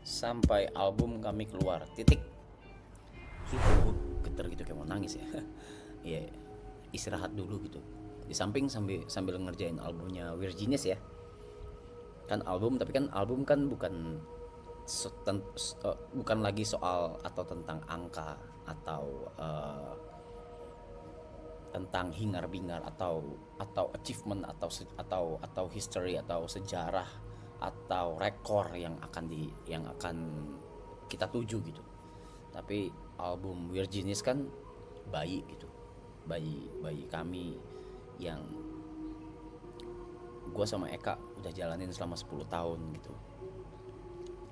sampai album kami keluar, titik. Gue geter gitu kayak mau nangis ya. Iya, istirahat dulu gitu di samping sambil ngerjain albumnya Weird Genius ya. Kan album, tapi kan album kan bukan lagi soal atau tentang angka atau tentang hingar-bingar atau achievement atau history atau sejarah atau rekor yang akan kita tuju gitu. Tapi album Weird Genius kan bayi gitu, bayi kami yang gue sama Eka udah jalanin selama 10 tahun gitu,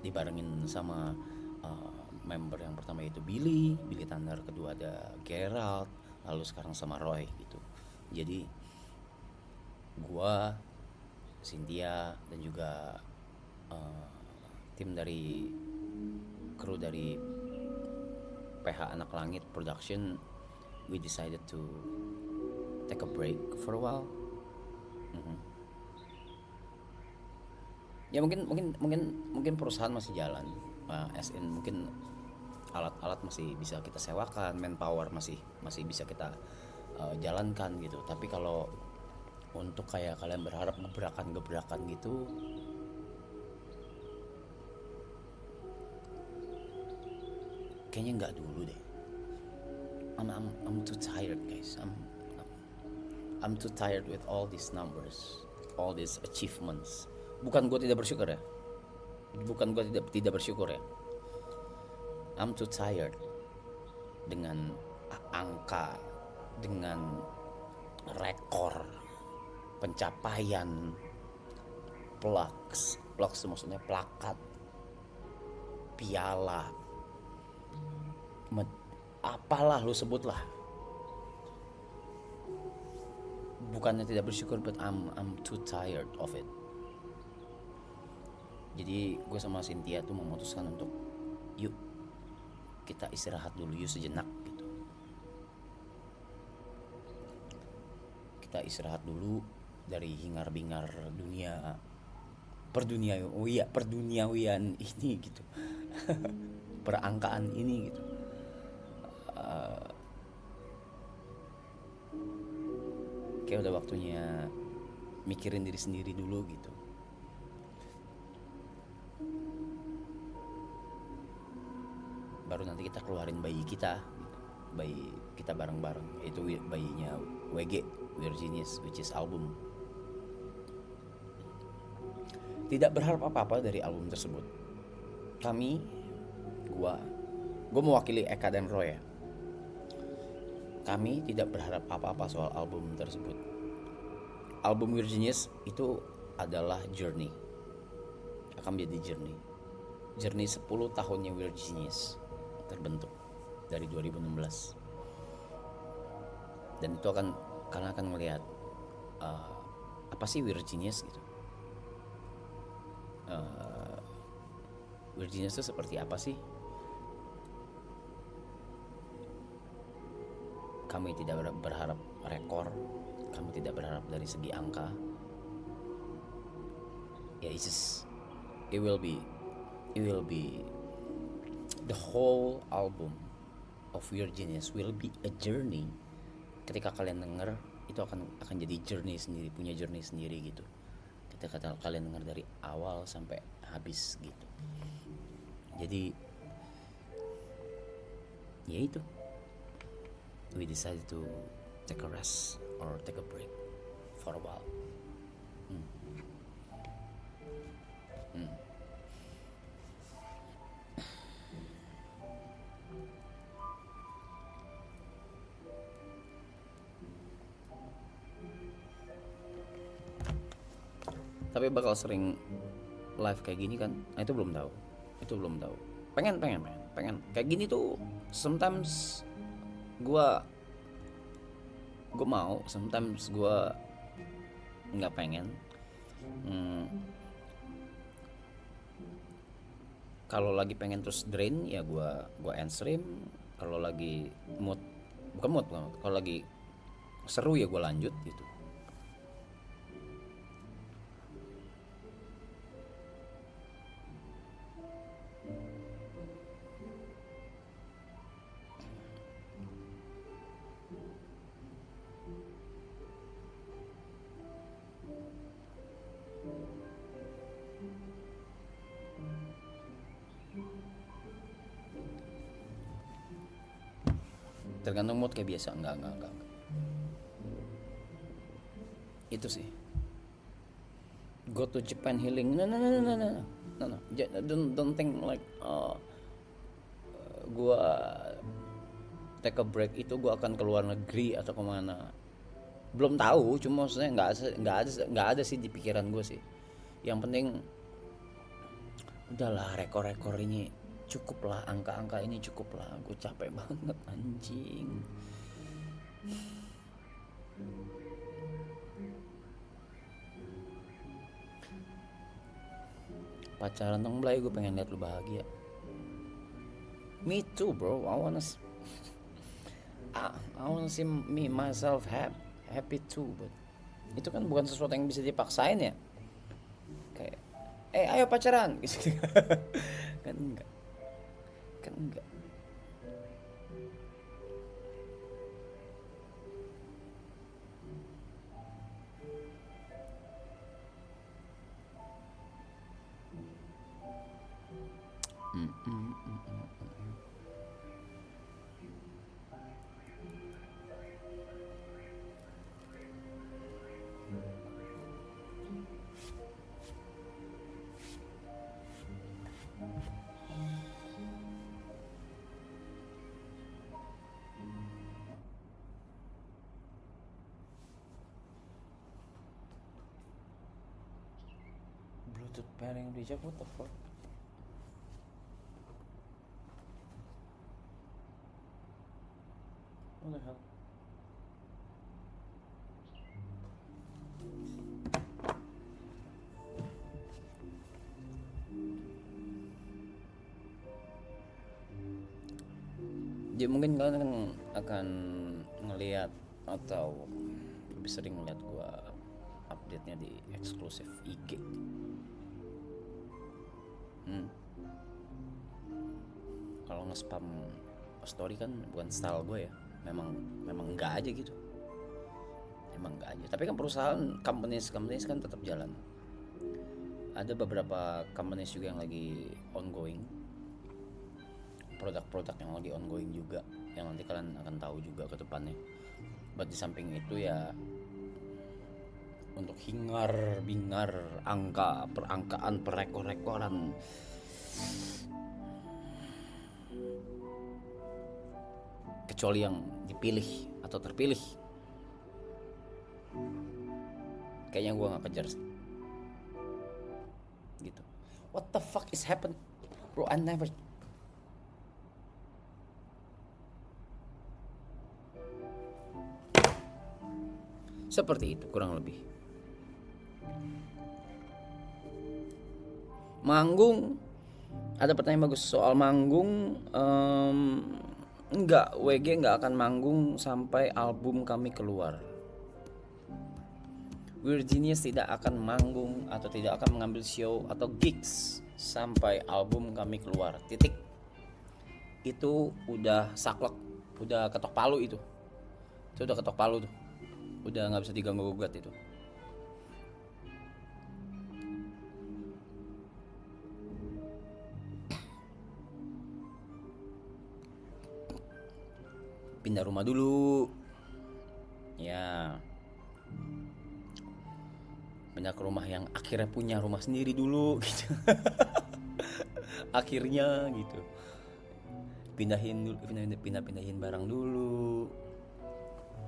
dibarengin sama member yang pertama itu Billy Tanner, kedua ada Gerald, lalu sekarang sama Roy gitu. Jadi gua, Cynthia dan juga uh, tim dari kru dari PH Anak Langit Production, we decided to take a break for a while. Mhm. Ya mungkin mungkin mungkin mungkin perusahaan masih jalan, as in mungkin alat-alat masih bisa kita sewakan, manpower masih masih bisa kita jalankan gitu. Tapi kalau untuk kayak kalian berharap gebrakan-gebrakan gitu, kayaknya nggak dulu deh. I'm too tired guys. I'm too tired with all these numbers, all these achievements. Bukan gue tidak bersyukur ya, bukan gue tidak bersyukur ya. I'm too tired dengan angka, dengan rekor, pencapaian, plugs maksudnya plakat, piala, apalah lu sebutlah. Bukannya tidak bersyukur, but I'm too tired of it. Jadi gue sama Cynthia tuh memutuskan untuk yuk kita istirahat dulu yuk sejenak gitu. Kita istirahat dulu dari hingar-bingar dunia perduniawian ini gitu. Perangkaan ini gitu. Kayak udah waktunya mikirin diri sendiri dulu gitu. Baru nanti kita keluarin bayi kita gitu. Bayi kita bareng-bareng, itu bayinya WG, Weird Genius, which is album. Tidak berharap apa-apa dari album tersebut. Kami, gue mewakili Eka dan Roy ya. Kami tidak berharap apa-apa soal album tersebut. Album Weird Genius itu adalah journey, akan menjadi journey 10 tahunnya Weird Genius terbentuk dari 2016. Dan itu akan melihat apa sih Weird Genius gitu. Weird Genius itu seperti apa sih? Kami tidak berharap rekor, kami tidak berharap dari segi angka. Ya, it will be the whole album of Weird Genius will be a journey. Ketika kalian denger, itu akan jadi journey sendiri, punya journey sendiri gitu. Ketika kalian denger dari awal sampai habis gitu. Jadi ya itu, we decided to take a rest or take a break for a while. Tapi bakal sering live kayak gini kan? Nah, itu belum tahu. Pengen kayak gini tuh. Sometimes gue mau, sometimes gue nggak pengen. Kalau lagi pengen terus drain ya gue end stream. Kalau lagi bukan mood, kalau lagi seru ya gue lanjut gitu. Tergantung mood kayak biasa. Enggak. Itu sih. Go to Japan healing. No. Don't think like gua take a break itu gua akan ke luar negeri atau kemana. Belum tahu, cuma maksudnya nggak ada sih di pikiran gue sih. Yang penting udahlah, rekor ini cukup lah, angka ini cukup lah, gue capek banget anjing. Pacaran dong Blay, gue pengen lihat lu bahagia. Me too bro, I wanna see me myself happy too, but itu kan bukan sesuatu yang bisa dipaksain ya. Kayak ayo pacaran gitu. kan enggak Bluetooth pairing reject, what the fuck? What the hell? Jadi mungkin kalian akan ngelihat atau lebih sering ngeliat gua update-nya di eksklusif IG. Kalau nge-spam story kan bukan style gue ya. Memang enggak aja gitu. Emang enggak aja. Tapi kan perusahaan companies kan tetap jalan. Ada beberapa companies juga yang lagi ongoing. Produk-produk yang lagi ongoing juga, yang nanti kalian akan tahu juga ke depannya. But di samping itu ya, untuk hingar-bingar angka, perangkaan, perekor-rekoran, kecuali yang dipilih atau terpilih, kayaknya gue gak kejar sih gitu. What the fuck is happen bro, I never. Seperti itu kurang lebih. Manggung, ada pertanyaan bagus soal manggung. Enggak, WG enggak akan manggung sampai album kami keluar. Weird Genius tidak akan manggung atau tidak akan mengambil show atau gigs sampai album kami keluar. Titik. Itu udah saklek, udah ketok palu itu. Itu udah ketok palu tuh. Udah nggak bisa diganggu gugat itu. Pindah rumah dulu ya, pindah ke rumah yang akhirnya punya rumah sendiri dulu gitu. Akhirnya gitu, pindahin barang dulu,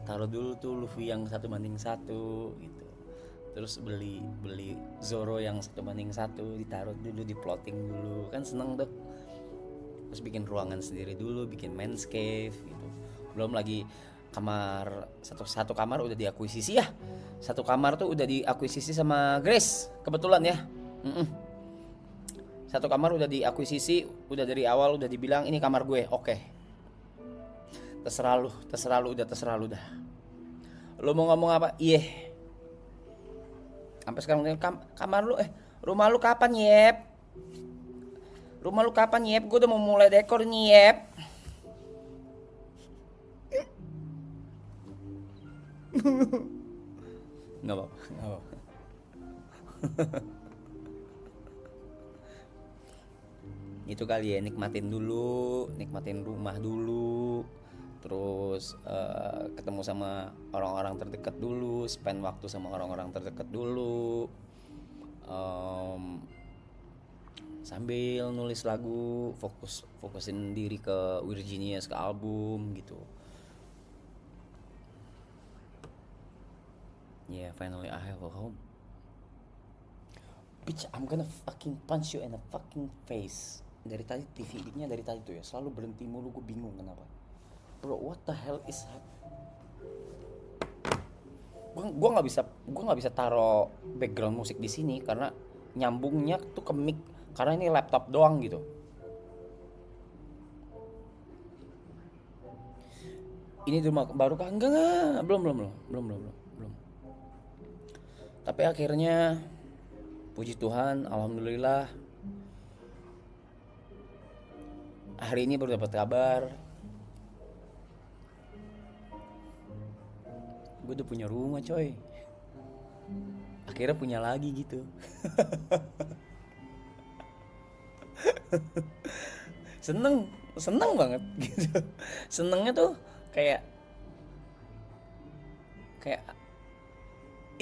taruh dulu tuh Luffy yang 1:1 gitu, terus beli Zoro yang 1:1, ditaruh dulu, di plotting dulu, kan seneng tuh. Terus bikin ruangan sendiri dulu, bikin men's cave gitu. Belum lagi kamar, satu kamar udah diakuisisi ya. Satu kamar tuh udah diakuisisi sama Grace kebetulan ya. Satu kamar udah diakuisisi, udah dari awal udah dibilang ini kamar gue. Oke. Terserah lu dah. Lu mau ngomong apa? Iya. Sampai sekarang kamar lu rumah lu kapan, Yep? Rumah lu kapan, Yep? Gue udah mau mulai dekor nih, Yep. Nggak apa-apa. Itu kali ya, nikmatin rumah dulu, terus ketemu sama orang-orang terdekat dulu, spend waktu sama orang-orang terdekat dulu, Em, sambil nulis lagu, fokusin diri ke Virginia, ke album gitu. Yeah, finally I have a home. Bitch, I'm gonna fucking punch you in the fucking face. Dari tadi TV-nya dari tadi tuh ya selalu berhenti mulu, gue bingung kenapa. Bro, what the hell is gue nggak bisa taruh background musik di sini karena nyambungnya tuh ke mic, karena ini laptop doang gitu. Ini di rumah baru kah? Enggak, belum. Tapi akhirnya puji Tuhan, alhamdulillah hari ini baru dapat kabar gue udah punya rumah coy. Akhirnya punya lagi gitu. seneng seneng banget gitu. Senengnya tuh kayak kayak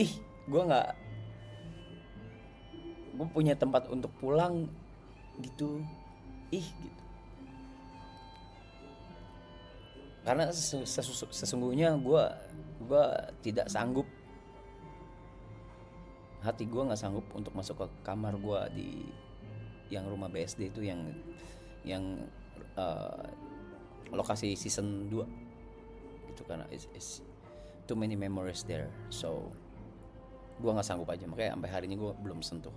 ih, gue nggak gue punya tempat untuk pulang gitu, ih gitu. Karena sesungguhnya gue tidak sanggup, hati gue nggak sanggup untuk masuk ke kamar gue di yang rumah BSD itu, yang eh, lokasi season 2 gitu, karena it's too many memories there. So gue nggak sanggup aja, makanya sampai hari ini gue belum sentuh.